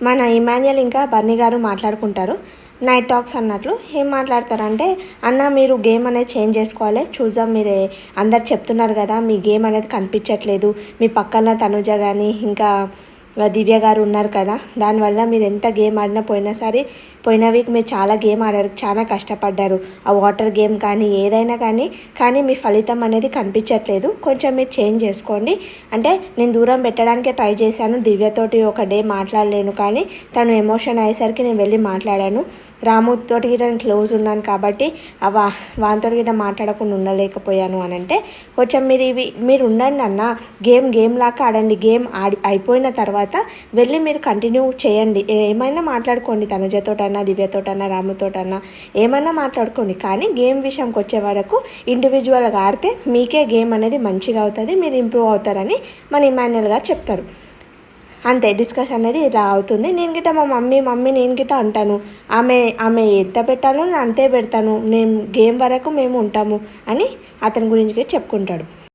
మన ఇమాన్యుయల్ ఇంకా బర్నీ గారు మాట్లాడుకుంటారు. నైట్ టాక్స్ అన్నట్లు ఏం మాట్లాడతారంటే, అన్న మీరు గేమ్ అనేది చేంజ్ చేసుకోవాలి, చూద్దాం, మీరే అందరు చెప్తున్నారు కదా మీ గేమ్ అనేది కనిపించట్లేదు, మీ పక్కన తనుజ కానీ ఇంకా దివ్య గారు ఉన్నారు కదా, దానివల్ల మీరు ఎంత గేమ్ ఆడినా పోయిన వీక్ మీరు చాలా గేమ్ ఆడారు, చాలా కష్టపడ్డారు, ఆ వాటర్ గేమ్ కానీ ఏదైనా కానీ మీ ఫలితం అనేది కనిపించట్లేదు, కొంచెం మీరు చేంజ్ చేసుకోండి. అంటే నేను దూరం పెట్టడానికే ట్రై చేశాను, దివ్యతోటి ఒక డే మాట్లాడలేను, కానీ తను ఎమోషన్ అయ్యేసరికి నేను వెళ్ళి మాట్లాడాను. రాముతోటి గిట్ట నేను క్లోజ్ ఉన్నాను కాబట్టి వానితో గిట్ట మాట్లాడకుండా ఉండలేకపోయాను అని అంటే, కొంచెం మీరు ఉండండి అన్న, గేమ్ లాగా ఆడండి, గేమ్ అయిపోయిన తర్వాత వెళ్ళి మీరు కంటిన్యూ చేయండి, ఏమైనా మాట్లాడుకోండి, తనుజతోటన్నా దివ్యతోటన్నా రాముతోటన్నా ఏమైనా మాట్లాడుకోండి, కానీ గేమ్ విషయంకి వచ్చే వరకు ఇండివిజువల్గా ఆడితే మీకే గేమ్ అనేది మంచిగా అవుతుంది, మీరు ఇంప్రూవ్ అవుతారని మన ఇమాన్యుయల్ గారు చెప్తారు. అంతే డిస్కషన్ అనేది ఇలా అవుతుంది. నేను గిట్ట మా మమ్మీ నేను గిట్ట అంటాను, ఆమె ఎంత పెట్టాలో నేను అంతే పెడతాను, మేము గేమ్ వరకు మేము ఉంటాము అని అతని గురించి చెప్పుకుంటాడు.